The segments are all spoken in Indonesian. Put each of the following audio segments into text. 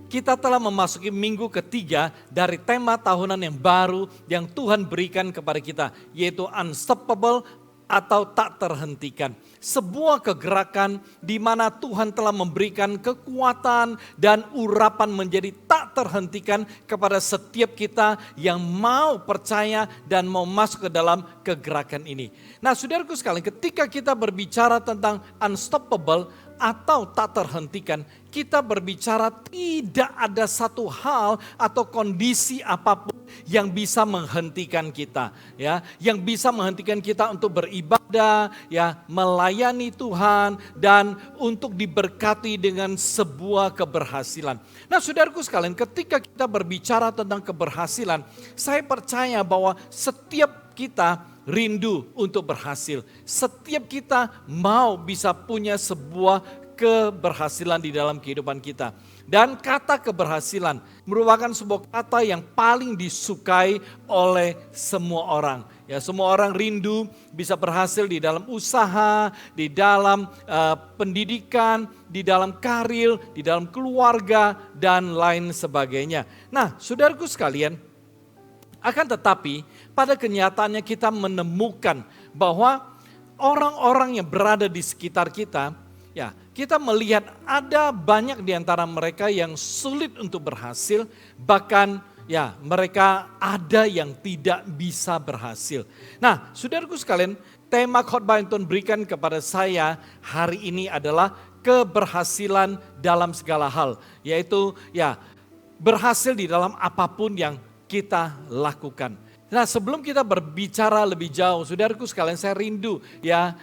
Kita telah memasuki minggu ketiga dari tema tahunan yang baru yang Tuhan berikan kepada kita, yaitu unstoppable atau tak terhentikan. Sebuah kegerakan di mana Tuhan telah memberikan kekuatan dan urapan menjadi tak terhentikan kepada setiap kita yang mau percaya dan mau masuk ke dalam kegerakan ini. Nah, saudaraku sekalian, ketika kita berbicara tentang unstoppable atau tak terhentikan, kita berbicara tidak ada satu hal atau kondisi apapun yang bisa menghentikan kita, ya, yang bisa menghentikan kita untuk beribadah, ya, melayani Tuhan dan untuk diberkati dengan sebuah keberhasilan. Nah, saudaraku sekalian, ketika kita berbicara tentang keberhasilan, saya percaya bahwa setiap kita rindu untuk berhasil. Setiap kita mau bisa punya sebuah keberhasilan di dalam kehidupan kita. Dan kata keberhasilan merupakan sebuah kata yang paling disukai oleh semua orang. Ya, semua orang rindu bisa berhasil di dalam usaha, di dalam pendidikan, di dalam karir, di dalam keluarga, dan lain sebagainya. Nah, saudaraku sekalian, akan tetapi pada kenyataannya kita menemukan bahwa orang-orang yang berada di sekitar kita, ya, kita melihat ada banyak di antara mereka yang sulit untuk berhasil, bahkan ya mereka ada yang tidak bisa berhasil. Nah, saudaraku sekalian, tema khotbah yang Tuhan berikan kepada saya hari ini adalah keberhasilan dalam segala hal, yaitu ya berhasil di dalam apapun yang kita lakukan. Nah, sebelum kita berbicara lebih jauh, saudaraku sekalian, saya rindu ya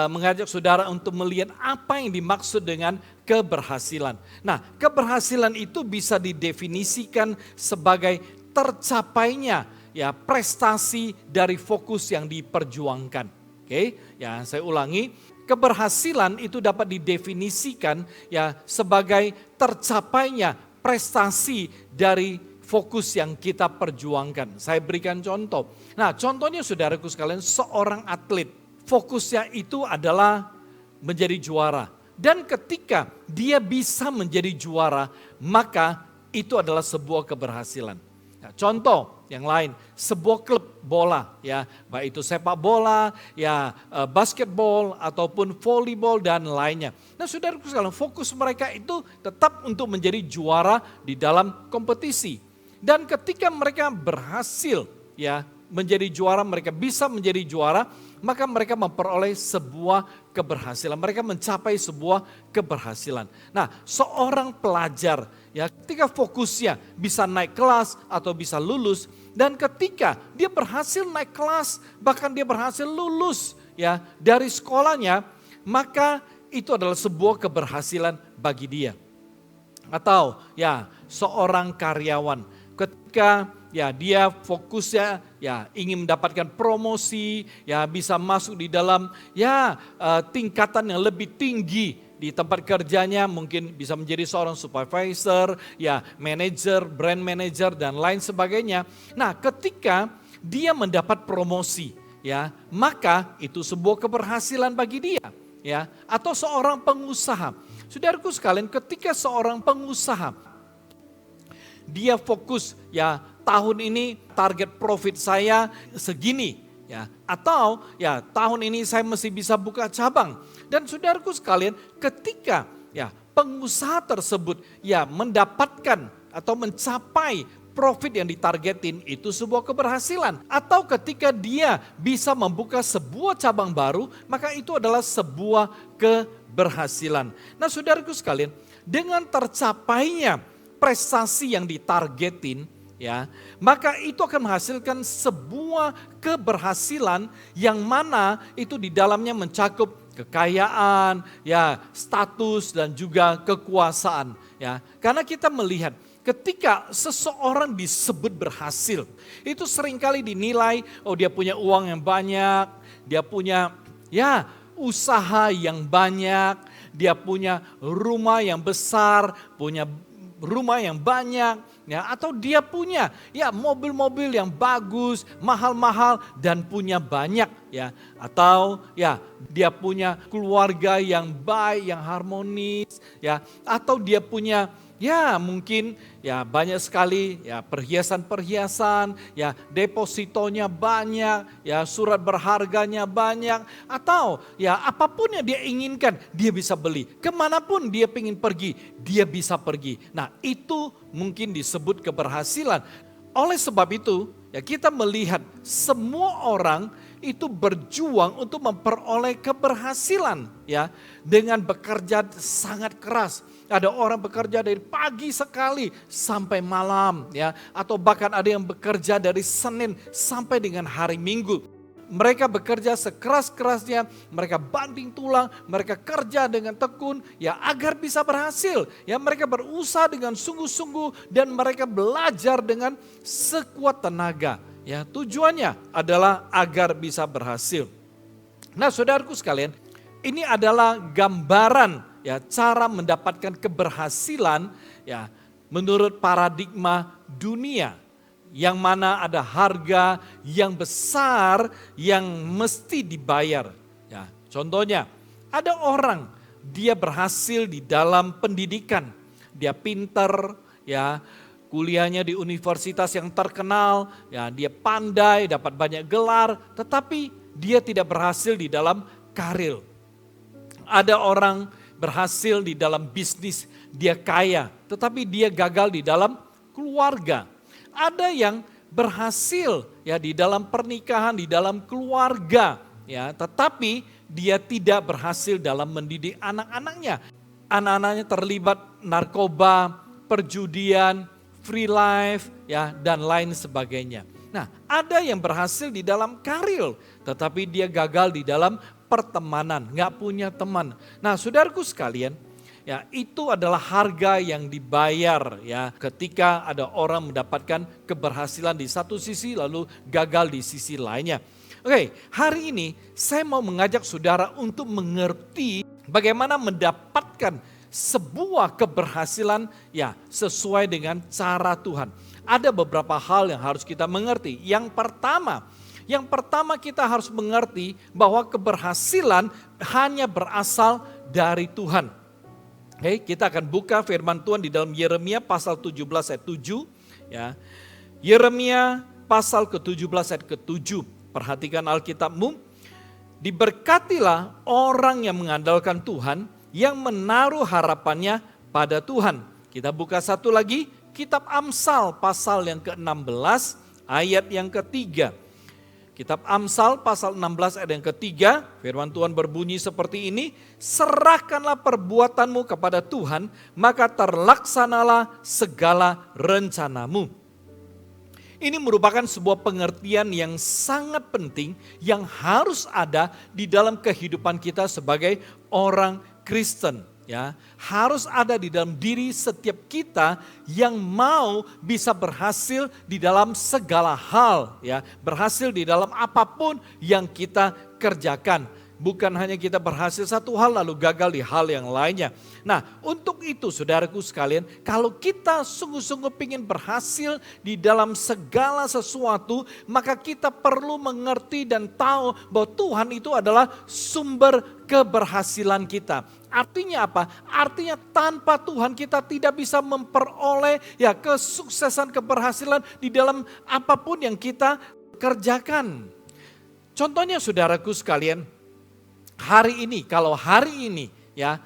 mengajak saudara untuk melihat apa yang dimaksud dengan keberhasilan. Nah, keberhasilan itu bisa didefinisikan sebagai tercapainya ya prestasi dari fokus yang diperjuangkan. Oke, ya saya ulangi, keberhasilan itu dapat didefinisikan ya sebagai tercapainya prestasi dari fokus yang kita perjuangkan. Saya berikan contoh. Nah, contohnya saudaraku sekalian, seorang atlet, fokusnya itu adalah menjadi juara. Dan ketika dia bisa menjadi juara, maka itu adalah sebuah keberhasilan. Nah, contoh yang lain, sebuah klub bola, ya, baik itu sepak bola, ya, basketball ataupun volleyball dan lainnya. Nah, saudaraku sekalian, fokus mereka itu tetap untuk menjadi juara di dalam kompetisi. Dan ketika mereka berhasil ya menjadi juara, mereka bisa menjadi juara, maka mereka memperoleh sebuah keberhasilan. Mereka mencapai sebuah keberhasilan. Nah, seorang pelajar ya ketika fokusnya bisa naik kelas atau bisa lulus, dan ketika dia berhasil naik kelas, bahkan dia berhasil lulus ya dari sekolahnya, maka itu adalah sebuah keberhasilan bagi dia. Atau ya seorang karyawan, ketika ya dia fokusnya ya ingin mendapatkan promosi, ya bisa masuk di dalam ya tingkatan yang lebih tinggi di tempat kerjanya, mungkin bisa menjadi seorang supervisor, ya manager, brand manager dan lain sebagainya. Nah, ketika dia mendapat promosi, ya maka itu sebuah keberhasilan bagi dia, ya. Atau seorang pengusaha. Saudaraku sekalian, ketika seorang pengusaha dia fokus ya tahun ini target profit saya segini ya, atau ya tahun ini saya mesti bisa buka cabang. Dan saudaraku sekalian, ketika ya pengusaha tersebut ya mendapatkan atau mencapai profit yang ditargetin, itu sebuah keberhasilan. Atau ketika dia bisa membuka sebuah cabang baru, maka itu adalah sebuah keberhasilan. Nah, saudaraku sekalian, dengan tercapainya prestasi yang ditargetin, ya, maka itu akan menghasilkan sebuah keberhasilan yang mana itu di dalamnya mencakup kekayaan, ya, status dan juga kekuasaan, ya. Karena kita melihat ketika seseorang disebut berhasil, itu seringkali dinilai, oh dia punya uang yang banyak, dia punya ya usaha yang banyak, dia punya rumah yang besar, punya rumah yang banyak, ya, atau dia punya ya mobil-mobil yang bagus, mahal-mahal dan punya banyak ya, atau ya dia punya keluarga yang baik, yang harmonis, ya, atau dia punya ya mungkin ya banyak sekali ya perhiasan-perhiasan, ya depositonya banyak, ya surat berharganya banyak, atau ya apapun yang dia inginkan dia bisa beli. Kemanapun dia ingin pergi, dia bisa pergi. Nah itu mungkin disebut keberhasilan. Oleh sebab itu ya kita melihat semua orang itu berjuang untuk memperoleh keberhasilan ya dengan bekerja sangat keras. Ada orang bekerja dari pagi sekali sampai malam ya, atau bahkan ada yang bekerja dari Senin sampai dengan hari Minggu. Mereka bekerja sekeras-kerasnya, mereka banting tulang, mereka kerja dengan tekun ya agar bisa berhasil. Ya mereka berusaha dengan sungguh-sungguh dan mereka belajar dengan sekuat tenaga. Ya tujuannya adalah agar bisa berhasil. Nah saudaraku sekalian, ini adalah gambaran ya cara mendapatkan keberhasilan ya menurut paradigma dunia, yang mana ada harga yang besar yang mesti dibayar. Ya, contohnya ada orang dia berhasil di dalam pendidikan, dia pinter ya, kuliahnya di universitas yang terkenal, ya dia pandai, dapat banyak gelar, tetapi dia tidak berhasil di dalam karir. Ada orang berhasil di dalam bisnis, dia kaya, tetapi dia gagal di dalam keluarga. Ada yang berhasil ya di dalam pernikahan, di dalam keluarga, ya, tetapi dia tidak berhasil dalam mendidik anak-anaknya. Anak-anaknya terlibat narkoba, perjudian, free life, ya, dan lain sebagainya. Nah, ada yang berhasil di dalam karir, tetapi dia gagal di dalam pertemanan, nggak punya teman. Nah, saudaraku sekalian, ya itu adalah harga yang dibayar ya ketika ada orang mendapatkan keberhasilan di satu sisi lalu gagal di sisi lainnya. Oke, hari ini saya mau mengajak saudara untuk mengerti bagaimana mendapatkan sebuah keberhasilan ya sesuai dengan cara Tuhan. Ada beberapa hal yang harus kita mengerti. Yang pertama kita harus mengerti bahwa keberhasilan hanya berasal dari Tuhan. Oke, kita akan buka firman Tuhan di dalam Yeremia pasal 17 ayat 7. Ya. Yeremia pasal ke-17 ayat ke-7. Perhatikan Alkitabmu. Diberkatilah orang yang mengandalkan Tuhan, yang menaruh harapannya pada Tuhan. Kita buka satu lagi, kitab Amsal pasal yang ke-16 ayat yang ketiga. Kitab Amsal pasal 16 ayat yang ketiga, firman Tuhan berbunyi seperti ini, serahkanlah perbuatanmu kepada Tuhan, maka terlaksanalah segala rencanamu. Ini merupakan sebuah pengertian yang sangat penting yang harus ada di dalam kehidupan kita sebagai orang Kristen. Ya, harus ada di dalam diri setiap kita yang mau bisa berhasil di dalam segala hal, ya, berhasil di dalam apapun yang kita kerjakan. Bukan hanya kita berhasil satu hal lalu gagal di hal yang lainnya. Nah, untuk itu saudaraku sekalian, kalau kita sungguh-sungguh ingin berhasil di dalam segala sesuatu, maka kita perlu mengerti dan tahu bahwa Tuhan itu adalah sumber keberhasilan kita. Artinya apa? Artinya tanpa Tuhan kita tidak bisa memperoleh ya kesuksesan, keberhasilan di dalam apapun yang kita kerjakan. Contohnya saudaraku sekalian, kalau hari ini ya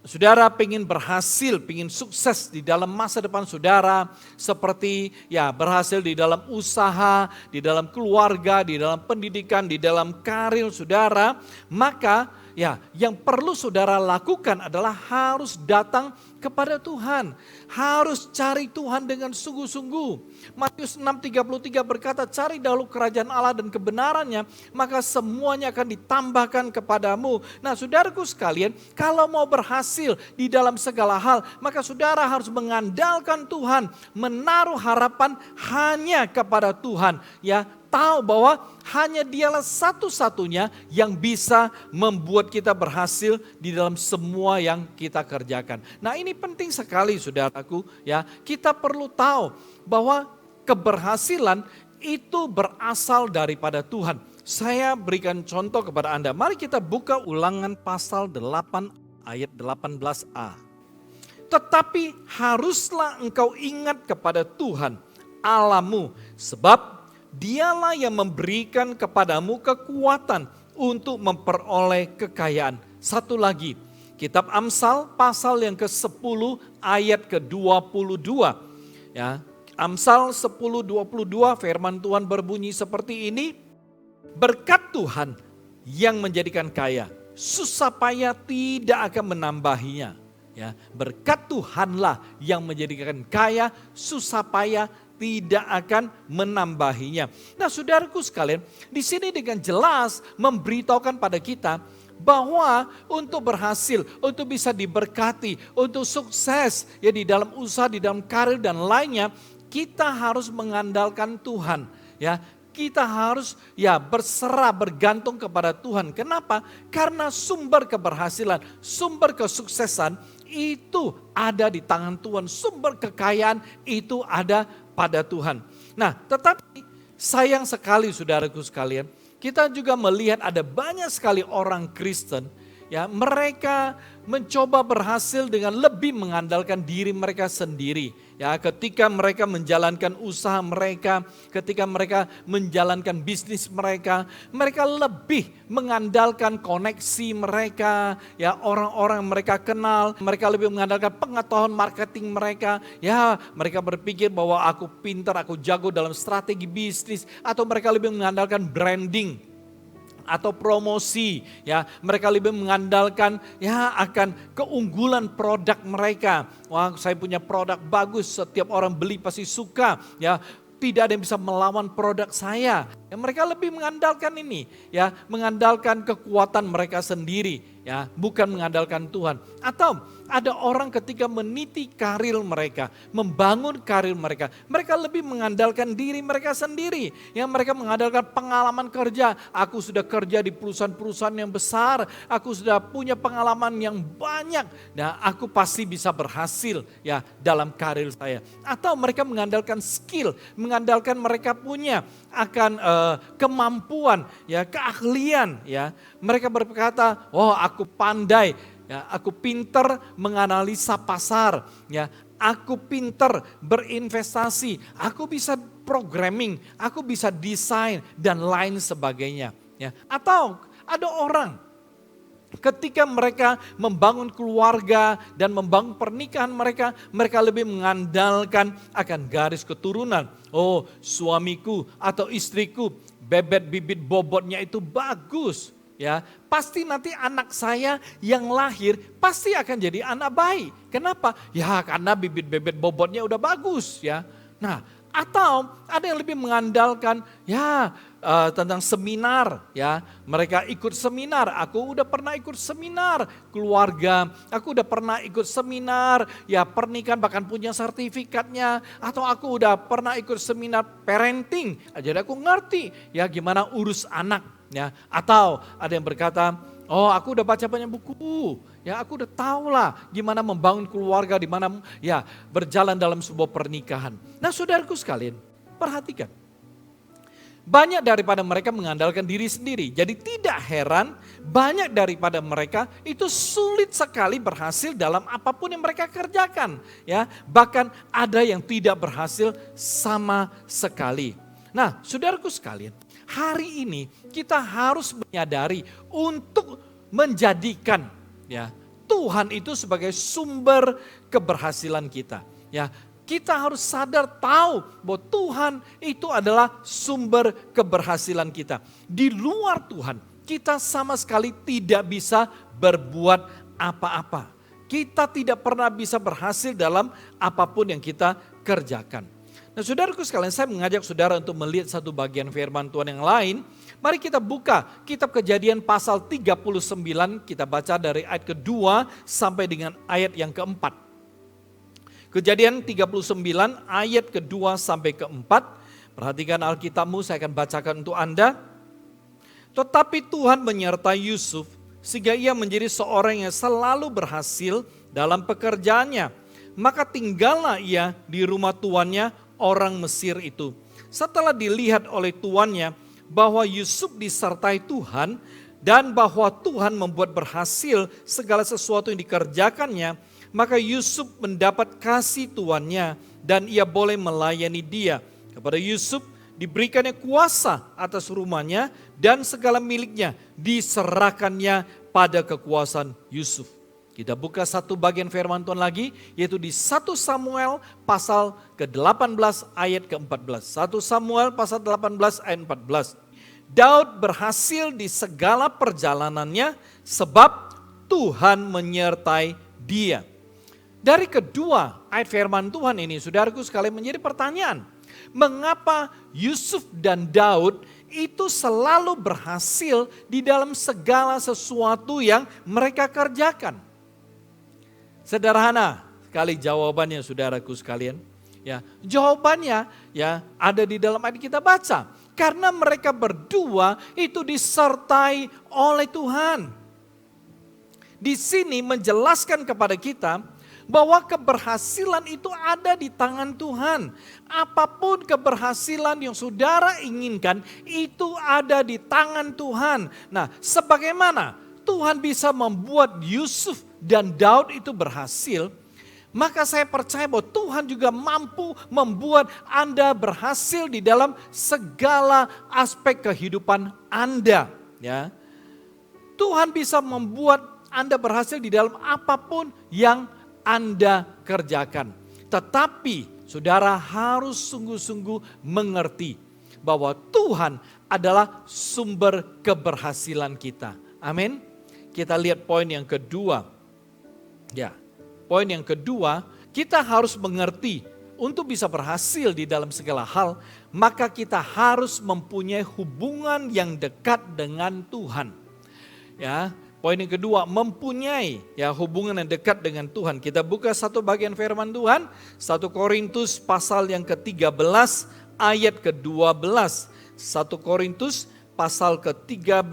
saudara pengen berhasil, pengen sukses di dalam masa depan saudara, seperti ya berhasil di dalam usaha, di dalam keluarga, di dalam pendidikan, di dalam karir saudara, maka ya yang perlu saudara lakukan adalah harus datang kepada Tuhan. Harus cari Tuhan dengan sungguh-sungguh. Matius 6:33 berkata, cari dahulu kerajaan Allah dan kebenarannya, maka semuanya akan ditambahkan kepadamu. Nah saudaraku sekalian, kalau mau berhasil di dalam segala hal, maka saudara harus mengandalkan Tuhan, menaruh harapan hanya kepada Tuhan. Ya, tahu bahwa hanya Dialah satu-satunya yang bisa membuat kita berhasil di dalam semua yang kita kerjakan. Nah, ini penting sekali saudaraku, ya. Kita perlu tahu bahwa keberhasilan itu berasal daripada Tuhan. Saya berikan contoh kepada Anda. Mari kita buka Ulangan pasal 8 ayat 18a. Tetapi haruslah engkau ingat kepada Tuhan Allahmu, sebab Dialah yang memberikan kepadamu kekuatan untuk memperoleh kekayaan. Satu lagi, kitab Amsal pasal yang ke-10 ayat ke-22. Ya, Amsal 10:22 firman Tuhan berbunyi seperti ini. Berkat Tuhan yang menjadikan kaya, susah payah tidak akan menambahinya. Ya, berkat Tuhanlah yang menjadikan kaya, susah payah tidak akan menambahinya. Nah, saudaraku sekalian, di sini dengan jelas memberitahukan pada kita bahwa untuk berhasil, untuk bisa diberkati, untuk sukses ya di dalam usaha, di dalam karir dan lainnya, kita harus mengandalkan Tuhan. Ya, kita harus berserah, bergantung kepada Tuhan. Kenapa? Karena sumber keberhasilan, sumber kesuksesan itu ada di tangan Tuhan. Sumber kekayaan itu ada pada Tuhan. Nah, tetapi sayang sekali saudaraku sekalian, kita juga melihat ada banyak sekali orang Kristen, ya, mereka mencoba berhasil dengan lebih mengandalkan diri mereka sendiri. Ya, ketika mereka menjalankan usaha mereka, ketika mereka menjalankan bisnis mereka, mereka lebih mengandalkan koneksi mereka, ya, orang-orang mereka kenal, mereka lebih mengandalkan pengetahuan marketing mereka. Ya, mereka berpikir bahwa aku pintar, aku jago dalam strategi bisnis, atau mereka lebih mengandalkan branding atau promosi, ya, mereka lebih mengandalkan akan keunggulan produk mereka. Wah, saya punya produk bagus, setiap orang beli pasti suka, ya. Tidak ada yang bisa melawan produk saya. Ya, mereka lebih mengandalkan ini, ya, mengandalkan kekuatan mereka sendiri, ya, bukan mengandalkan Tuhan. Atau ada orang ketika meniti karir mereka, membangun karir mereka, mereka lebih mengandalkan diri mereka sendiri. Yang mereka mengandalkan pengalaman kerja. Aku sudah kerja di perusahaan-perusahaan yang besar, aku sudah punya pengalaman yang banyak, nah aku pasti bisa berhasil ya dalam karir saya. Atau mereka mengandalkan skill, mengandalkan mereka punya akan kemampuan, ya, keahlian, ya. Mereka berkata, oh aku pandai, ya, aku pinter menganalisa pasar, ya, aku pinter berinvestasi, aku bisa programming, aku bisa desain dan lain sebagainya. Ya. Atau ada orang ketika mereka membangun keluarga dan membangun pernikahan mereka, mereka lebih mengandalkan akan garis keturunan. Oh, suamiku atau istriku bebet bibit bobotnya itu bagus. Ya, pasti nanti anak saya yang lahir pasti akan jadi anak baik. Kenapa? Ya, karena bibit bebet bobotnya udah bagus, ya. Nah, atau ada yang lebih mengandalkan tentang seminar, ya. Mereka ikut seminar, aku udah pernah ikut seminar keluarga, aku udah pernah ikut seminar ya pernikahan bahkan punya sertifikatnya, atau aku udah pernah ikut seminar parenting, jadi aku ngerti ya gimana urus anak, ya. Atau ada yang berkata, oh aku udah baca banyak buku, ya aku udah tahu lah gimana membangun keluarga, di mana ya berjalan dalam sebuah pernikahan. Nah, saudaraku sekalian, perhatikan. Banyak daripada mereka mengandalkan diri sendiri. Jadi tidak heran banyak daripada mereka itu sulit sekali berhasil dalam apapun yang mereka kerjakan, ya. Bahkan ada yang tidak berhasil sama sekali. Nah, saudaraku sekalian, hari ini kita harus menyadari untuk menjadikan ya Tuhan itu sebagai sumber keberhasilan kita. Ya, kita harus sadar tahu bahwa Tuhan itu adalah sumber keberhasilan kita. Di luar Tuhan, kita sama sekali tidak bisa berbuat apa-apa. Kita tidak pernah bisa berhasil dalam apapun yang kita kerjakan. Nah, saudaraku sekalian, saya mengajak saudara untuk melihat satu bagian firman Tuhan yang lain. Mari kita buka kitab Kejadian pasal 39, kita baca dari ayat kedua sampai dengan ayat yang keempat. Kejadian 39 ayat kedua sampai keempat. Perhatikan Alkitabmu, saya akan bacakan untuk Anda. Tetapi Tuhan menyertai Yusuf sehingga ia menjadi seorang yang selalu berhasil dalam pekerjaannya. Maka tinggallah ia di rumah tuannya orang Mesir itu. Setelah dilihat oleh tuannya bahwa Yusuf disertai Tuhan dan bahwa Tuhan membuat berhasil segala sesuatu yang dikerjakannya, maka Yusuf mendapat kasih tuannya dan ia boleh melayani dia. Kepada Yusuf diberikannya kuasa atas rumahnya dan segala miliknya diserahkannya pada kekuasaan Yusuf. Kita buka satu bagian firman Tuhan lagi, yaitu di 1 Samuel pasal ke-18 ayat ke-14. 1 Samuel pasal 18 ayat 14. Daud berhasil di segala perjalanannya sebab Tuhan menyertai dia. Dari kedua ayat firman Tuhan ini, saudaraku sekalian, menjadi pertanyaan. Mengapa Yusuf dan Daud itu selalu berhasil di dalam segala sesuatu yang mereka kerjakan? Sederhana sekali jawabannya, saudaraku sekalian. Ya, jawabannya ya ada di dalam ayat kita baca. Karena mereka berdua itu disertai oleh Tuhan. Di sini menjelaskan kepada kita bahwa keberhasilan itu ada di tangan Tuhan. Apapun keberhasilan yang saudara inginkan itu ada di tangan Tuhan. Nah, sebagaimana Tuhan bisa membuat Yusuf dan Daud itu berhasil, maka saya percaya bahwa Tuhan juga mampu membuat Anda berhasil di dalam segala aspek kehidupan Anda. Ya, Tuhan bisa membuat Anda berhasil di dalam apapun yang Anda kerjakan. Tetapi saudara harus sungguh-sungguh mengerti bahwa Tuhan adalah sumber keberhasilan kita. Amin. Kita lihat poin yang kedua. Ya, poin yang kedua, kita harus mengerti untuk bisa berhasil di dalam segala hal, maka kita harus mempunyai hubungan yang dekat dengan Tuhan. Ya, poin yang kedua, mempunyai ya hubungan yang dekat dengan Tuhan. Kita buka satu bagian firman Tuhan, 1 Korintus pasal yang ke-13 ayat ke-12. 1 Korintus pasal ke-13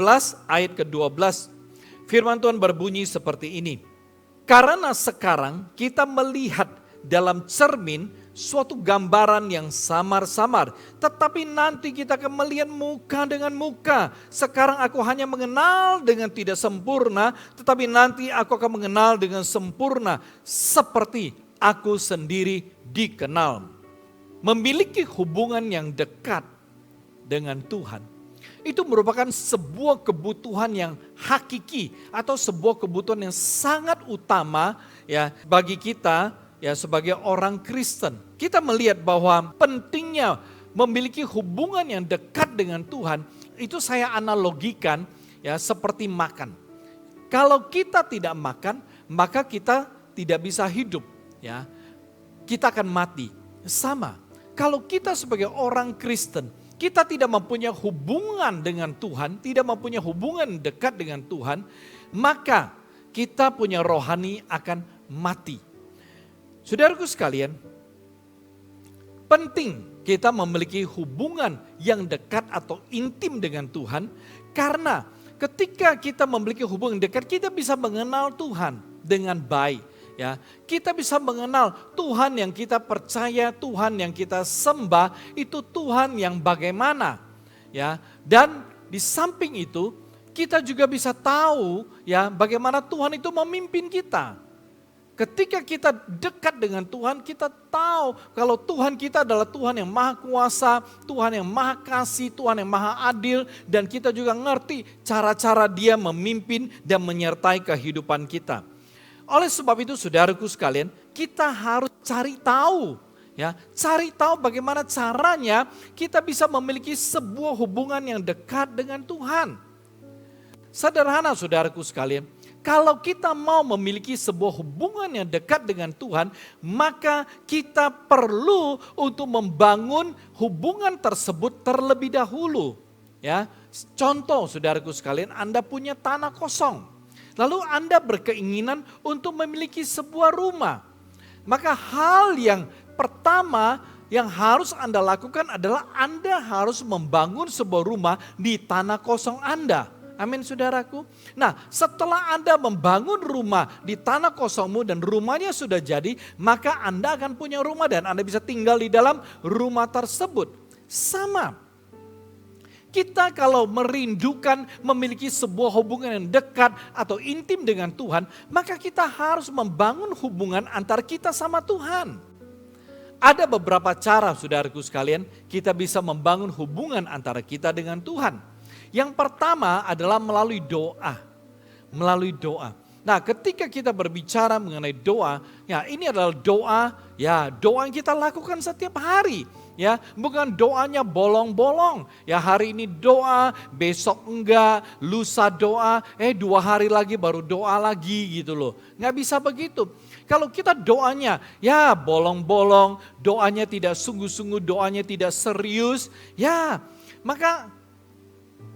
ayat ke-12. Firman Tuhan berbunyi seperti ini. Karena sekarang kita melihat dalam cermin suatu gambaran yang samar-samar. Tetapi nanti kita akan melihat muka dengan muka. Sekarang aku hanya mengenal dengan tidak sempurna. Tetapi nanti aku akan mengenal dengan sempurna. Seperti aku sendiri dikenal. Memiliki hubungan yang dekat dengan Tuhan. Itu merupakan sebuah kebutuhan yang hakiki atau sebuah kebutuhan yang sangat utama ya bagi kita ya sebagai orang Kristen. Kita melihat bahwa pentingnya memiliki hubungan yang dekat dengan Tuhan itu saya analogikan ya seperti makan. Kalau kita tidak makan, maka kita tidak bisa hidup ya. Kita akan mati. Sama. Kalau kita sebagai orang Kristen, kita tidak mempunyai hubungan dengan Tuhan, tidak mempunyai hubungan dekat dengan Tuhan, maka kita punya rohani akan mati. Saudaraku sekalian, penting kita memiliki hubungan yang dekat atau intim dengan Tuhan, karena ketika kita memiliki hubungan dekat, kita bisa mengenal Tuhan dengan baik. Ya, kita bisa mengenal Tuhan yang kita percaya, Tuhan yang kita sembah itu Tuhan yang bagaimana, ya. Dan di samping itu kita juga bisa tahu ya bagaimana Tuhan itu memimpin kita. Ketika kita dekat dengan Tuhan, kita tahu kalau Tuhan kita adalah Tuhan yang maha kuasa, Tuhan yang maha kasih, Tuhan yang maha adil, dan kita juga ngerti cara-cara Dia memimpin dan menyertai kehidupan kita. Oleh sebab itu saudaraku sekalian, kita harus cari tahu ya, cari tahu bagaimana caranya kita bisa memiliki sebuah hubungan yang dekat dengan Tuhan. Sederhana saudaraku sekalian, kalau kita mau memiliki sebuah hubungan yang dekat dengan Tuhan, maka kita perlu untuk membangun hubungan tersebut terlebih dahulu. Ya, contoh saudaraku sekalian, Anda punya tanah kosong. Lalu Anda berkeinginan untuk memiliki sebuah rumah. Maka hal yang pertama yang harus Anda lakukan adalah Anda harus membangun sebuah rumah di tanah kosong Anda. Amin saudaraku. Nah setelah Anda membangun rumah di tanah kosongmu dan rumahnya sudah jadi, maka Anda akan punya rumah dan Anda bisa tinggal di dalam rumah tersebut. Sama. Kita kalau merindukan memiliki sebuah hubungan yang dekat atau intim dengan Tuhan, maka kita harus membangun hubungan antara kita sama Tuhan. Ada beberapa cara, saudaraku sekalian, kita bisa membangun hubungan antara kita dengan Tuhan. Yang pertama adalah melalui doa. Melalui doa. Nah, ketika kita berbicara mengenai doa, ya ini adalah doa yang kita lakukan setiap hari. Ya, bukan doanya bolong-bolong. Ya, hari ini doa, besok enggak, lusa doa, 2 hari lagi baru doa lagi gitu loh. Nggak bisa begitu. Kalau kita doanya ya bolong-bolong, doanya tidak sungguh-sungguh, doanya tidak serius, ya maka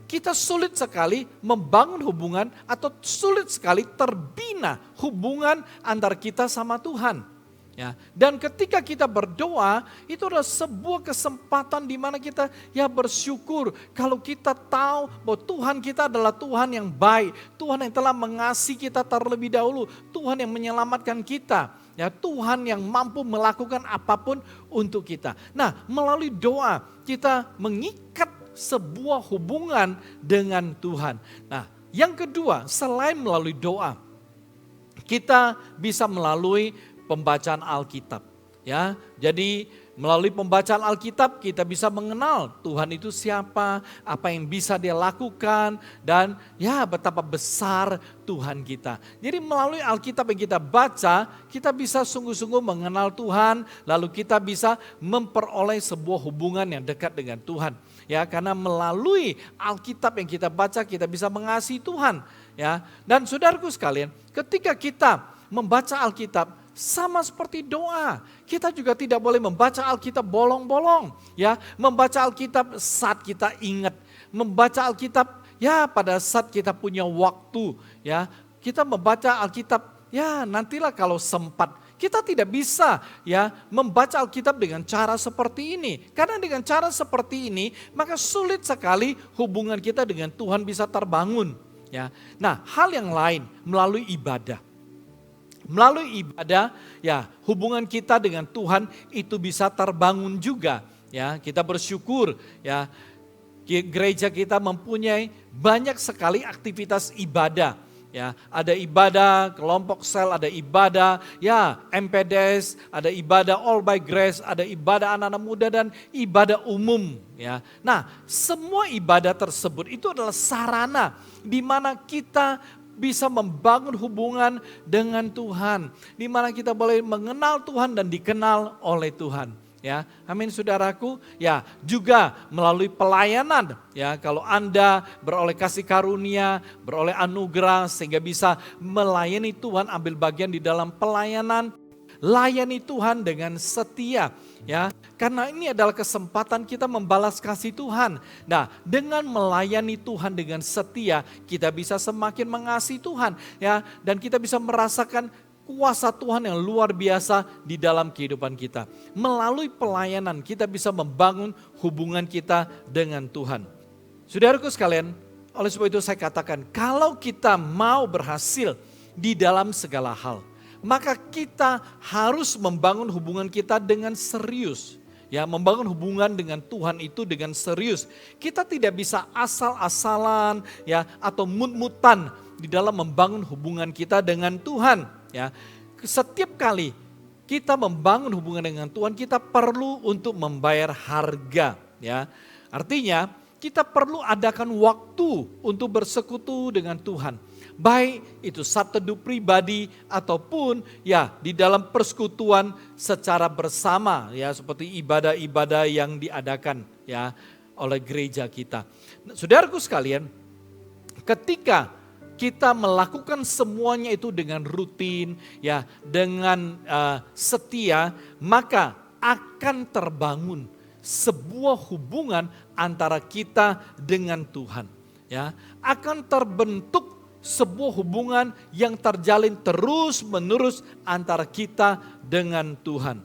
kita sulit sekali membangun hubungan atau sulit sekali terbina hubungan antara kita sama Tuhan. Ya, dan ketika kita berdoa, itu adalah sebuah kesempatan di mana kita bersyukur kalau kita tahu bahwa Tuhan kita adalah Tuhan yang baik, Tuhan yang telah mengasihi kita terlebih dahulu, Tuhan yang menyelamatkan kita, ya Tuhan yang mampu melakukan apapun untuk kita. Nah, melalui doa kita mengikat sebuah hubungan dengan Tuhan. Nah, yang kedua, selain melalui doa, kita bisa melalui pembacaan Alkitab, ya. Jadi melalui pembacaan Alkitab kita bisa mengenal Tuhan itu siapa, apa yang bisa Dia lakukan, dan betapa besar Tuhan kita. Jadi melalui Alkitab yang kita baca, kita bisa sungguh-sungguh mengenal Tuhan, lalu kita bisa memperoleh sebuah hubungan yang dekat dengan Tuhan. Ya, karena melalui Alkitab yang kita baca kita bisa mengasihi Tuhan, ya. Dan saudaraku sekalian, ketika kita membaca Alkitab sama seperti doa, kita juga tidak boleh membaca Alkitab bolong-bolong, ya. Membaca Alkitab saat kita ingat, membaca Alkitab pada saat kita punya waktu, ya. Kita membaca Alkitab nantilah kalau sempat. Kita tidak bisa membaca Alkitab dengan cara seperti ini. Karena dengan cara seperti ini maka sulit sekali hubungan kita dengan Tuhan bisa terbangun, ya. Nah, hal yang lain melalui ibadah. Melalui ibadah, hubungan kita dengan Tuhan itu bisa terbangun juga. Ya, kita bersyukur, ya, gereja kita mempunyai banyak sekali aktivitas ibadah. Ya, ada ibadah kelompok sel, ada ibadah MPDS, ada ibadah All by Grace, ada ibadah anak-anak muda dan ibadah umum. Ya, nah semua ibadah tersebut itu adalah sarana di mana kita bisa membangun hubungan dengan Tuhan, di mana kita boleh mengenal Tuhan dan dikenal oleh Tuhan. Ya, amin saudaraku. Ya, juga melalui pelayanan. Ya, kalau Anda beroleh kasih karunia, beroleh anugerah sehingga bisa melayani Tuhan, ambil bagian di dalam pelayanan, layani Tuhan dengan setia. Ya, karena ini adalah kesempatan kita membalas kasih Tuhan. Nah, dengan melayani Tuhan dengan setia, kita bisa semakin mengasihi Tuhan, ya, dan kita bisa merasakan kuasa Tuhan yang luar biasa di dalam kehidupan kita. Melalui pelayanan kita bisa membangun hubungan kita dengan Tuhan. Saudaraku sekalian, oleh sebab itu saya katakan, kalau kita mau berhasil di dalam segala hal, maka kita harus membangun hubungan kita dengan serius. Ya, membangun hubungan dengan Tuhan itu dengan serius. Kita tidak bisa asal-asalan atau mut-mutan di dalam membangun hubungan kita dengan Tuhan. Ya, setiap kali kita membangun hubungan dengan Tuhan, kita perlu untuk membayar harga. Ya, artinya kita perlu adakan waktu untuk bersekutu dengan Tuhan. Baik itu saat teduh pribadi ataupun di dalam persekutuan secara bersama, seperti ibadah-ibadah yang diadakan oleh gereja kita. Saudaraku sekalian, ketika kita melakukan semuanya itu dengan rutin, dengan setia, maka akan terbangun sebuah hubungan antara kita dengan Tuhan. Akan terbentuk sebuah hubungan yang terjalin terus-menerus antara kita dengan Tuhan.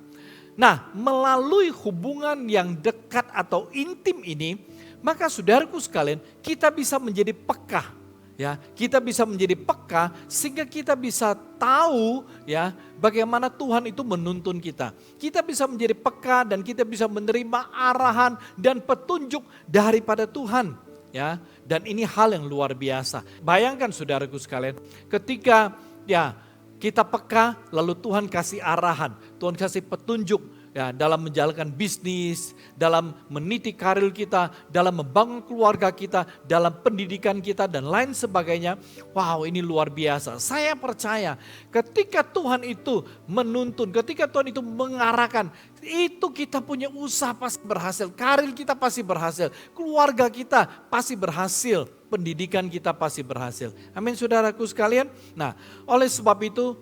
Nah, melalui hubungan yang dekat atau intim ini, maka saudaraku sekalian, kita bisa menjadi peka. Ya, kita bisa menjadi peka sehingga kita bisa tahu ya bagaimana Tuhan itu menuntun kita. Kita bisa menjadi peka dan kita bisa menerima arahan dan petunjuk daripada Tuhan. Ya, dan ini hal yang luar biasa. Bayangkan saudaraku sekalian, ketika ya kita peka lalu Tuhan kasih arahan, Tuhan kasih petunjuk ya dalam menjalankan bisnis, dalam meniti karir kita, dalam membangun keluarga kita, dalam pendidikan kita dan lain sebagainya. Wow, ini luar biasa. Saya percaya ketika Tuhan itu menuntun, ketika Tuhan itu mengarahkan, itu kita punya usaha pasti berhasil, karir kita pasti berhasil, keluarga kita pasti berhasil, pendidikan kita pasti berhasil. Amin saudaraku sekalian. Nah, oleh sebab itu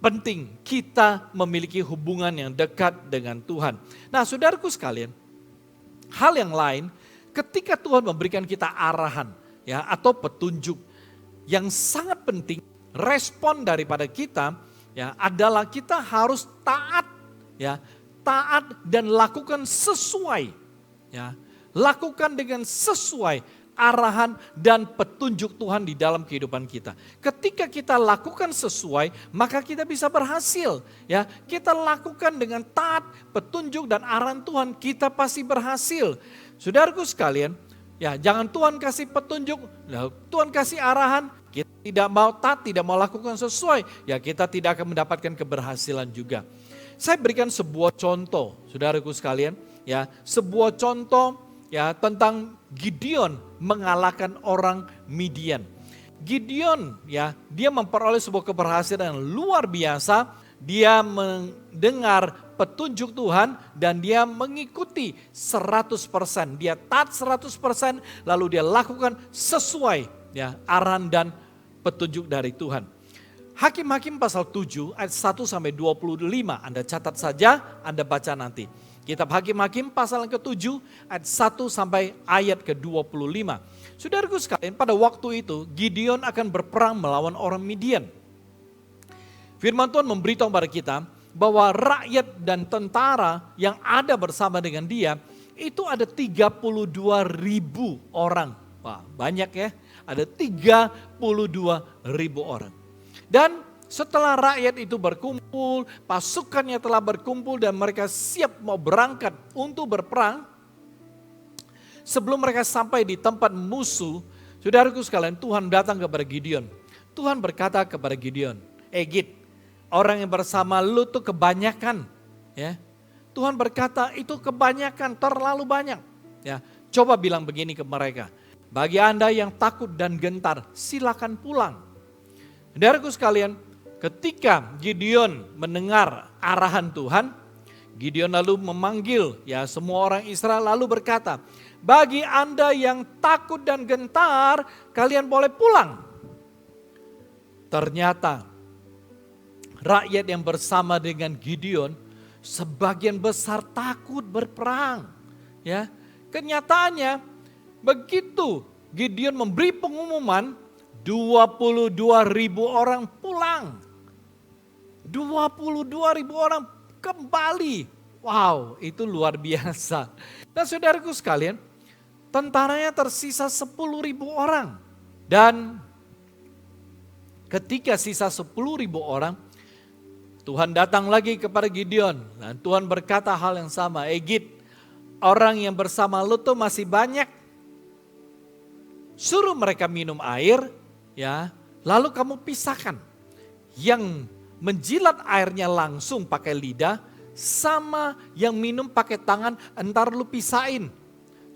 penting kita memiliki hubungan yang dekat dengan Tuhan. Nah saudaraku sekalian, hal yang lain ketika Tuhan memberikan kita arahan ya atau petunjuk yang sangat penting, respon daripada kita ya adalah kita harus taat ya, taat dan lakukan sesuai ya. Lakukan dengan sesuai arahan dan petunjuk Tuhan di dalam kehidupan kita. Ketika kita lakukan sesuai, maka kita bisa berhasil. Ya, kita lakukan dengan taat, petunjuk dan arahan Tuhan, kita pasti berhasil. Saudaraku sekalian, ya jangan Tuhan kasih petunjuk, Tuhan kasih arahan, kita tidak mau taat, tidak mau lakukan sesuai, ya kita tidak akan mendapatkan keberhasilan juga. Saya berikan sebuah contoh, saudaraku sekalian, ya sebuah contoh ya tentang Gideon mengalahkan orang Midian. Gideon ya dia memperoleh sebuah keberhasilan yang luar biasa. Dia mendengar petunjuk Tuhan dan dia mengikuti 100%. Dia taat 100% lalu dia lakukan sesuai ya arahan dan petunjuk dari Tuhan. Hakim-Hakim pasal 7 ayat 1 sampai 25. Anda catat saja, Anda baca nanti. Kitab Hakim-Hakim pasal yang ke-7 ayat 1 sampai ayat ke-25. Saudaraku sekalian, pada waktu itu Gideon akan berperang melawan orang Midian. Firman Tuhan memberitahu kepada kita bahwa rakyat dan tentara yang ada bersama dengan dia itu ada 32.000 orang. Wah, banyak ya. Ada 32.000 orang. Dan setelah rakyat itu berkumpul, pasukannya telah berkumpul dan mereka siap mau berangkat untuk berperang. Sebelum mereka sampai di tempat musuh, saudaraku sekalian, Tuhan datang kepada Gideon. Tuhan berkata kepada Gideon, Gid, orang yang bersama lu tuh kebanyakan. Ya. Tuhan berkata itu kebanyakan, terlalu banyak. Ya. Coba bilang begini ke mereka, bagi Anda yang takut dan gentar, silakan pulang. Saudaraku sekalian, ketika Gideon mendengar arahan Tuhan, Gideon lalu memanggil ya semua orang Israel lalu berkata, bagi Anda yang takut dan gentar, kalian boleh pulang. Ternyata rakyat yang bersama dengan Gideon sebagian besar takut berperang. Ya, kenyataannya begitu Gideon memberi pengumuman, 22.000 orang pulang. 22.000 orang kembali. Wow, itu luar biasa. Dan saudaraku sekalian, tentaranya tersisa 10.000 orang. Dan ketika sisa 10.000 orang, Tuhan datang lagi kepada Gideon. Dan Tuhan berkata hal yang sama, Gid, orang yang bersama lu tuh masih banyak. Suruh mereka minum air, ya, lalu kamu pisahkan. Yang menjilat airnya langsung pakai lidah, sama yang minum pakai tangan, entar lu pisahin.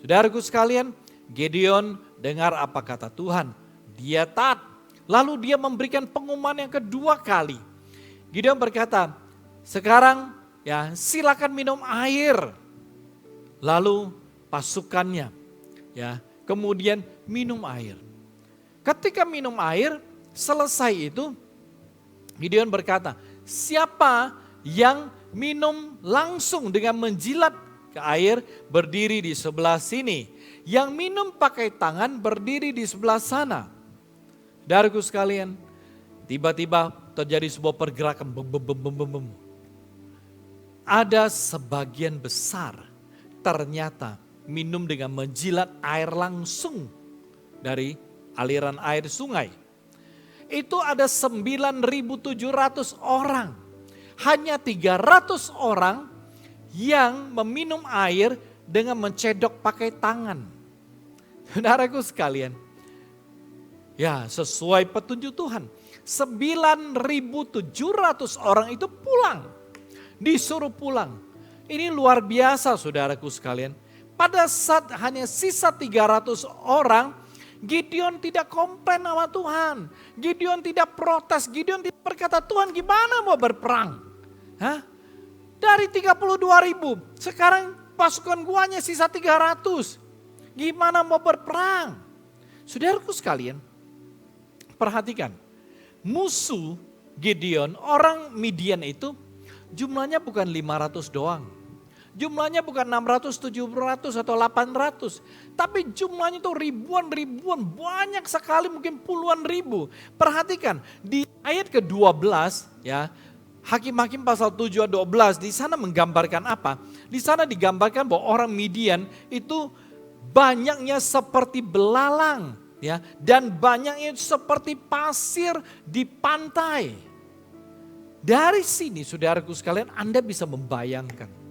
Saudaraku sekalian, Gideon dengar apa kata Tuhan. Dia taat. Lalu dia memberikan pengumuman yang kedua kali. Gideon berkata, sekarang ya silakan minum air. Lalu pasukannya ya kemudian minum air. Ketika minum air, selesai itu Gideon berkata, siapa yang minum langsung dengan menjilat ke air berdiri di sebelah sini. Yang minum pakai tangan berdiri di sebelah sana. Saudaraku sekalian, tiba-tiba terjadi sebuah pergerakan. Ada sebagian besar ternyata minum dengan menjilat air langsung dari aliran air sungai. Itu ada 9.700 orang. Hanya 300 orang yang meminum air dengan mencedok pakai tangan. Saudaraku sekalian, ya sesuai petunjuk Tuhan. 9.700 orang itu pulang. Disuruh pulang. Ini luar biasa saudaraku sekalian. Pada saat hanya sisa 300 orang, Gideon tidak komplain sama Tuhan. Gideon tidak protes. Gideon tidak berkata, Tuhan gimana mau berperang? Hah? Dari 32.000, sekarang pasukan guanya sisa 300. Gimana mau berperang? Saudaraku sekalian, perhatikan. Musuh Gideon, orang Midian itu jumlahnya bukan 500 doang. Jumlahnya bukan 600, 700 atau 800. Tapi jumlahnya itu ribuan, banyak sekali mungkin puluhan ribu. Perhatikan di ayat ke-12 ya, Hakim-Hakim pasal 7 dan 12 di sana menggambarkan apa? Di sana digambarkan bahwa orang Midian itu banyaknya seperti belalang ya, dan banyaknya seperti pasir di pantai. Dari sini saudaraku sekalian Anda bisa membayangkan.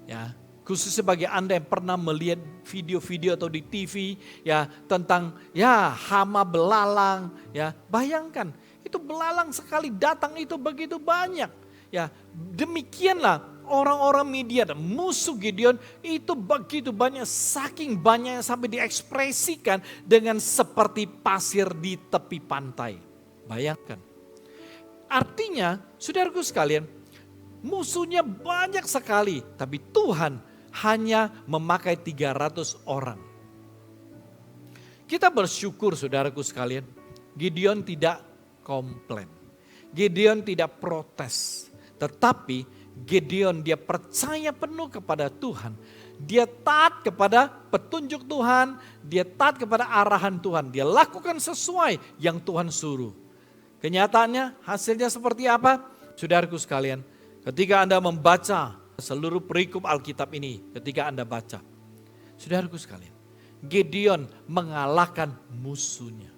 Ya, khususnya bagi Anda yang pernah melihat video-video atau di TV ya tentang ya hama belalang ya, bayangkan itu belalang sekali datang itu begitu banyak. Ya, demikianlah orang-orang Midian, musuh Gideon itu begitu banyak, saking banyaknya sampai diekspresikan dengan seperti pasir di tepi pantai. Bayangkan. Artinya, saudaraku sekalian, musuhnya banyak sekali, tapi Tuhan hanya memakai 300 orang. Kita bersyukur saudaraku sekalian, Gideon tidak komplain. Gideon tidak protes. Tetapi Gideon dia percaya penuh kepada Tuhan. Dia taat kepada petunjuk Tuhan, dia taat kepada arahan Tuhan. Dia lakukan sesuai yang Tuhan suruh. Kenyataannya hasilnya seperti apa? Saudaraku sekalian, ketika Anda membaca seluruh perikop Alkitab ini, ketika Anda baca, saudaraku sekalian, Gideon mengalahkan musuhnya.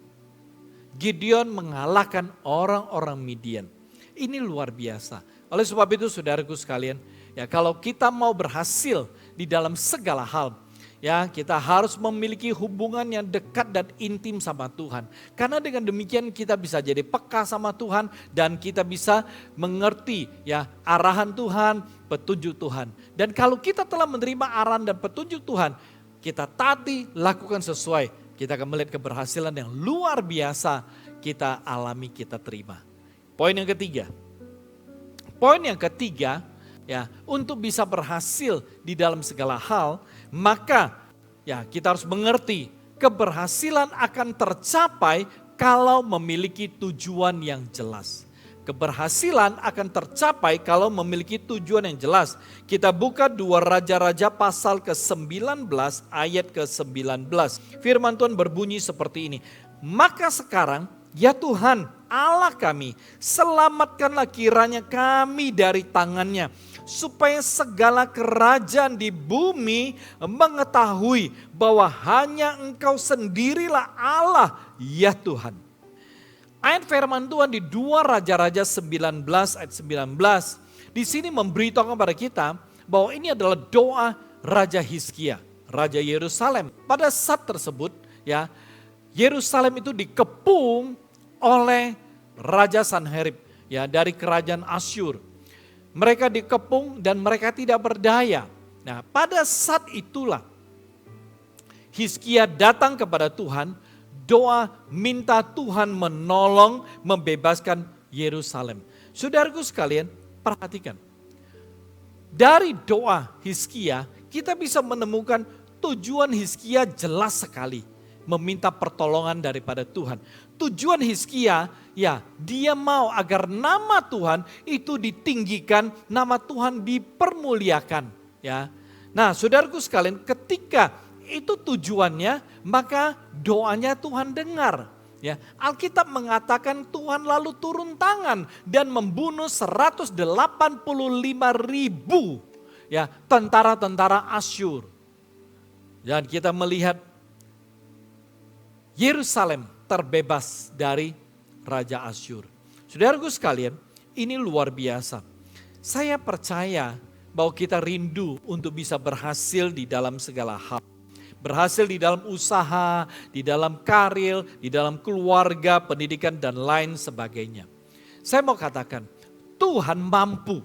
Gideon mengalahkan orang-orang Midian. Ini luar biasa. Oleh sebab itu saudaraku sekalian, ya kalau kita mau berhasil di dalam segala hal, ya kita harus memiliki hubungan yang dekat dan intim sama Tuhan. Karena dengan demikian kita bisa jadi peka sama Tuhan dan kita bisa mengerti ya arahan Tuhan, petunjuk Tuhan. Dan kalau kita telah menerima arahan dan petunjuk Tuhan, kita taati, lakukan sesuai. Kita akan melihat keberhasilan yang luar biasa kita alami, kita terima. Poin yang ketiga. Poin yang ketiga, ya, untuk bisa berhasil di dalam segala hal, maka ya kita harus mengerti keberhasilan akan tercapai kalau memiliki tujuan yang jelas. Keberhasilan akan tercapai kalau memiliki tujuan yang jelas. Kita buka 2 Raja-Raja pasal ke-19 ayat ke-19. Firman Tuhan berbunyi seperti ini. Maka sekarang ya Tuhan Allah kami, selamatkanlah kiranya kami dari tangannya. Supaya segala kerajaan di bumi mengetahui bahwa hanya Engkau sendirilah Allah ya Tuhan. Ayat firman Tuhan di 2 Raja-Raja 19 ayat 19. Di sini memberitahu kepada kita bahwa ini adalah doa Raja Hizkia, Raja Yerusalem. Pada saat tersebut ya, Yerusalem itu dikepung oleh Raja Sanherib ya dari kerajaan Asyur. Mereka dikepung dan mereka tidak berdaya. Nah, pada saat itulah Hizkia datang kepada Tuhan, doa minta Tuhan menolong membebaskan Yerusalem. Saudaraku sekalian, perhatikan. Dari doa Hizkia, kita bisa menemukan tujuan Hizkia jelas sekali. Meminta pertolongan daripada Tuhan. Tujuan Hizkia, ya dia mau agar nama Tuhan itu ditinggikan, nama Tuhan dipermuliakan. Ya. Nah saudaraku sekalian, ketika itu tujuannya, maka doanya Tuhan dengar. Ya, Alkitab mengatakan Tuhan lalu turun tangan dan membunuh 185.000 ya tentara-tentara Asyur. Dan kita melihat Yerusalem terbebas dari Raja Asyur. Saudaraku sekalian, ini luar biasa. Saya percaya bahwa kita rindu untuk bisa berhasil di dalam segala hal. Berhasil di dalam usaha, di dalam karir, di dalam keluarga, pendidikan dan lain sebagainya. Saya mau katakan, Tuhan mampu.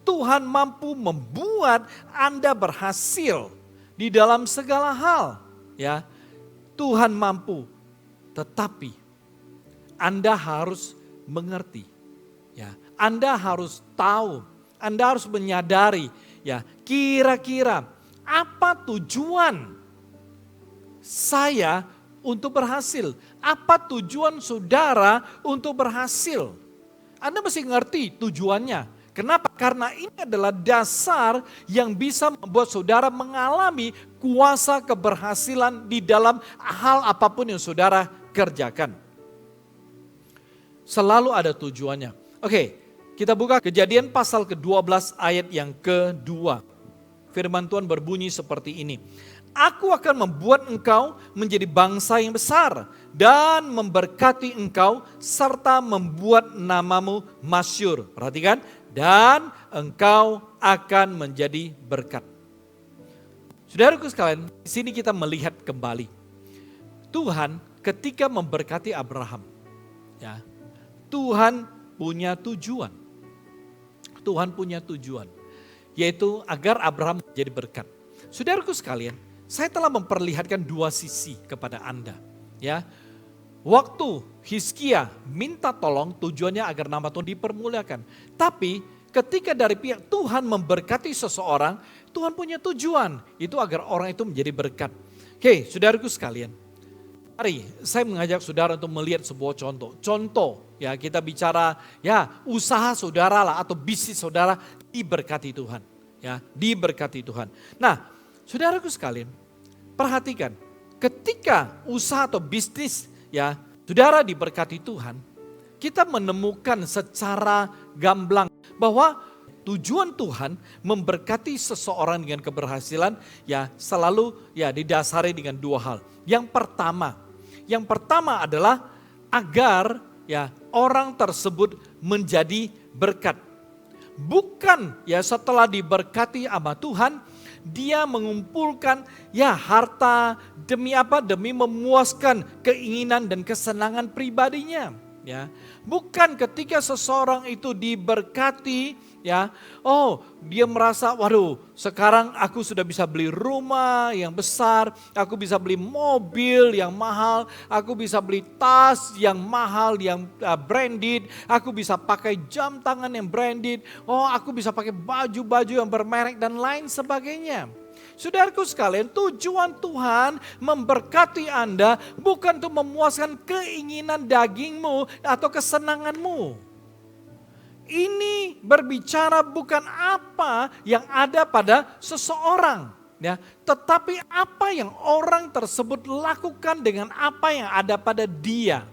Tuhan mampu membuat Anda berhasil di dalam segala hal. Ya, Tuhan mampu. Tetapi Anda harus mengerti. Ya, Anda harus tahu, Anda harus menyadari, ya, kira-kira apa tujuan saya untuk berhasil? Apa tujuan saudara untuk berhasil? Anda mesti ngerti tujuannya. Kenapa? Karena ini adalah dasar yang bisa membuat saudara mengalami kuasa keberhasilan di dalam hal apapun yang saudara kerjakan. Selalu ada tujuannya. Oke, kita buka Kejadian pasal ke-12 ayat yang kedua. Firman Tuhan berbunyi seperti ini. Aku akan membuat engkau menjadi bangsa yang besar dan memberkati engkau serta membuat namamu masyhur. Perhatikan, dan engkau akan menjadi berkat. Saudaraku sekalian, di sini kita melihat kembali Tuhan ketika memberkati Abraham, ya, Tuhan punya tujuan. Tuhan punya tujuan, yaitu agar Abraham menjadi berkat. Saudaraku sekalian, saya telah memperlihatkan dua sisi kepada Anda. Ya, waktu Hizkia minta tolong tujuannya agar nama Tuhan dipermuliakan. Tapi ketika dari pihak Tuhan memberkati seseorang, Tuhan punya tujuan. Itu agar orang itu menjadi berkat. Oke, saudaraku sekalian. Mari saya mengajak saudara untuk melihat sebuah contoh. Contoh, ya, kita bicara, ya, usaha saudara lah atau bisnis saudara diberkati Tuhan. Ya, diberkati Tuhan. Nah, saudaraku sekalian, perhatikan, ketika usaha atau bisnis, ya, saudara diberkati Tuhan, kita menemukan secara gamblang bahwa tujuan Tuhan memberkati seseorang dengan keberhasilan, ya, selalu, ya, didasari dengan dua hal. Yang pertama adalah agar, ya, orang tersebut menjadi berkat. Bukan, ya, setelah diberkati sama Tuhan, dia mengumpulkan, ya, harta demi apa? Demi memuaskan keinginan dan kesenangan pribadinya. Ya, bukan ketika seseorang itu diberkati, ya, oh, dia merasa, waduh, sekarang aku sudah bisa beli rumah yang besar, aku bisa beli mobil yang mahal, aku bisa beli tas yang mahal, yang branded, aku bisa pakai jam tangan yang branded, oh, aku bisa pakai baju-baju yang bermerek dan lain sebagainya. Saudaraku sekalian, tujuan Tuhan memberkati Anda bukan untuk memuaskan keinginan dagingmu atau kesenanganmu. Ini berbicara bukan apa yang ada pada seseorang, ya, tetapi apa yang orang tersebut lakukan dengan apa yang ada pada dia.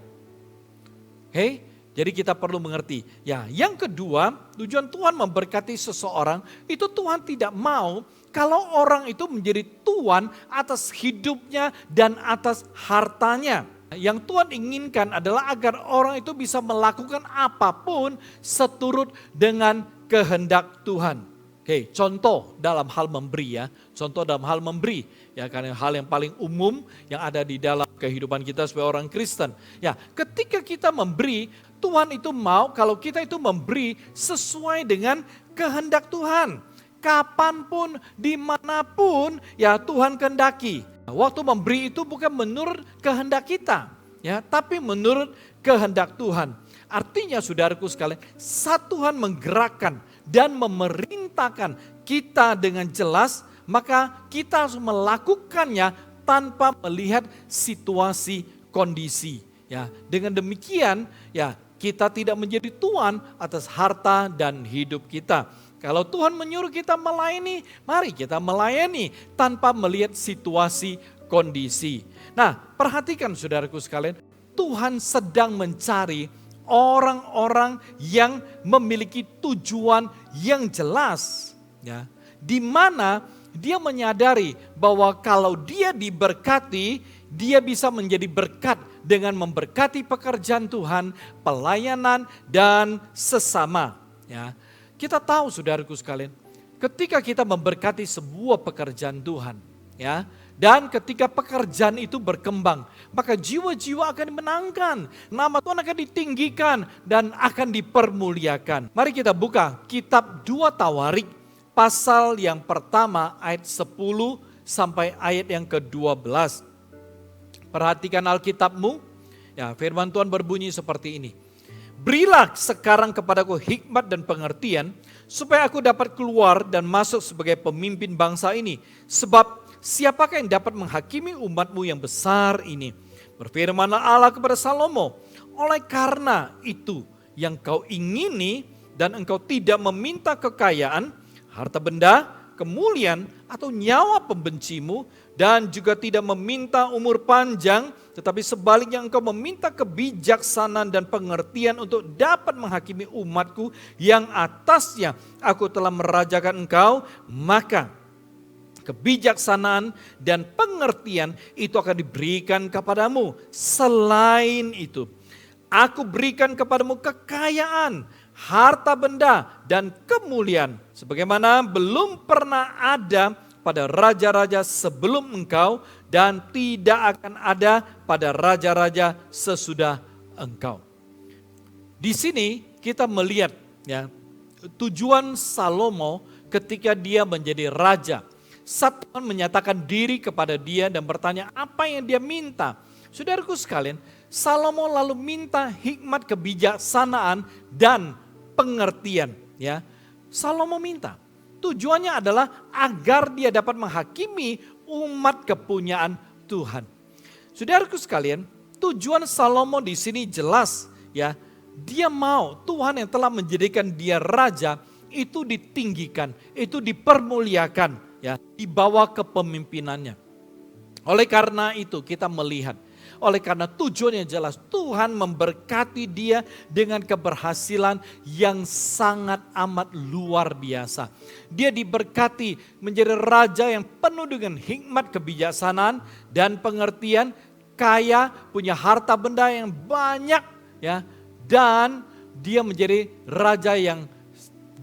Oke? Jadi kita perlu mengerti. Ya, yang kedua, tujuan Tuhan memberkati seseorang itu Tuhan tidak mau kalau orang itu menjadi tuan atas hidupnya dan atas hartanya. Yang Tuhan inginkan adalah agar orang itu bisa melakukan apapun seturut dengan kehendak Tuhan. Oke, contoh dalam hal memberi, ya. Contoh dalam hal memberi, ya, karena hal yang paling umum yang ada di dalam kehidupan kita sebagai orang Kristen. Ya, ketika kita memberi, Tuhan itu mau kalau kita itu memberi sesuai dengan kehendak Tuhan. Kapanpun, dimanapun, ya, Tuhan kehendaki. Waktu memberi itu bukan menurut kehendak kita, ya, tapi menurut kehendak Tuhan. Artinya saudaraku sekalian, saat Tuhan menggerakkan dan memerintahkan kita dengan jelas, maka kita harus melakukannya tanpa melihat situasi kondisi. Ya, dengan demikian, ya, kita tidak menjadi tuan atas harta dan hidup kita. Kalau Tuhan menyuruh kita melayani, mari kita melayani tanpa melihat situasi kondisi. Nah, perhatikan saudaraku sekalian, Tuhan sedang mencari orang-orang yang memiliki tujuan yang jelas, ya, di mana dia menyadari bahwa kalau dia diberkati, dia bisa menjadi berkat dengan memberkati pekerjaan Tuhan, pelayanan, dan sesama. Ya, kita tahu saudaraku sekalian, ketika kita memberkati sebuah pekerjaan Tuhan, ya, dan ketika pekerjaan itu berkembang, maka jiwa-jiwa akan dimenangkan, nama Tuhan akan ditinggikan dan akan dipermuliakan. Mari kita buka kitab 2 Tawarik, pasal yang pertama ayat 10 sampai ayat yang ke-12. Perhatikan Alkitabmu, ya, firman Tuhan berbunyi seperti ini. Berilah sekarang kepadaku hikmat dan pengertian, supaya aku dapat keluar dan masuk sebagai pemimpin bangsa ini. Sebab siapakah yang dapat menghakimi umatmu yang besar ini? Berfirmanlah Allah kepada Salomo, oleh karena itu yang kau ingini dan engkau tidak meminta kekayaan, harta benda, kemuliaan atau nyawa pembencimu, dan juga tidak meminta umur panjang, tetapi sebaliknya engkau meminta kebijaksanaan dan pengertian untuk dapat menghakimi umatku yang atasnya aku telah merajakan engkau, maka kebijaksanaan dan pengertian itu akan diberikan kepadamu. Selain itu, aku berikan kepadamu kekayaan, harta benda, dan kemuliaan, sebagaimana belum pernah ada pada raja-raja sebelum engkau dan tidak akan ada pada raja-raja sesudah engkau. Di sini kita melihat, ya, tujuan Salomo ketika dia menjadi raja. Satan menyatakan diri kepada dia dan bertanya apa yang dia minta. Saudaraku sekalian, Salomo lalu minta hikmat, kebijaksanaan, dan pengertian. Ya, Salomo minta. Tujuannya adalah agar dia dapat menghakimi umat kepunyaan Tuhan. Saudaraku sekalian, tujuan Salomo di sini jelas, ya. Dia mau Tuhan yang telah menjadikan dia raja itu ditinggikan, itu dipermuliakan, ya, di bawah kepemimpinannya. Oleh karena itu kita melihat, oleh karena tujuannya jelas, Tuhan memberkati dia dengan keberhasilan yang sangat amat luar biasa. Dia diberkati menjadi raja yang penuh dengan hikmat, kebijaksanaan, dan pengertian, kaya, punya harta benda yang banyak, ya, dan dia menjadi raja yang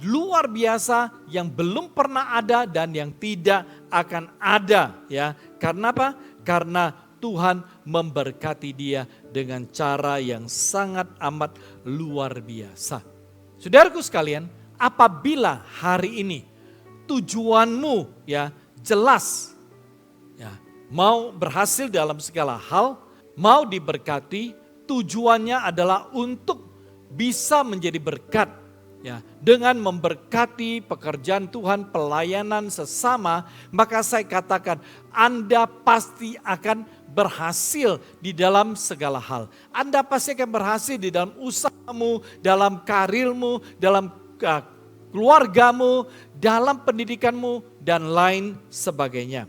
luar biasa, yang belum pernah ada dan yang tidak akan ada, ya. Karena apa? Karena Tuhan memberkati dia dengan cara yang sangat amat luar biasa. Saudaraku sekalian, apabila hari ini tujuanmu, ya, jelas, ya, mau berhasil dalam segala hal, mau diberkati, tujuannya adalah untuk bisa menjadi berkat, ya, dengan memberkati pekerjaan Tuhan, pelayanan sesama, maka saya katakan Anda pasti akan berhasil di dalam segala hal. Anda pasti akan berhasil di dalam usahamu, dalam karirmu, dalam keluargamu, dalam pendidikanmu, dan lain sebagainya.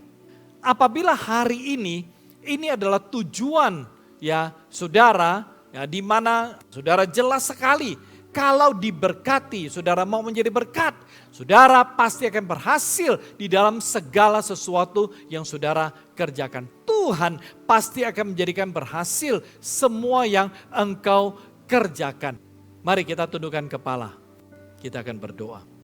Apabila hari ini adalah tujuan, ya, saudara, ya, di mana saudara jelas sekali, kalau diberkati, saudara mau menjadi berkat, saudara pasti akan berhasil di dalam segala sesuatu yang saudara kerjakan. Tuhan pasti akan menjadikan berhasil semua yang engkau kerjakan. Mari kita tundukkan kepala, kita akan berdoa.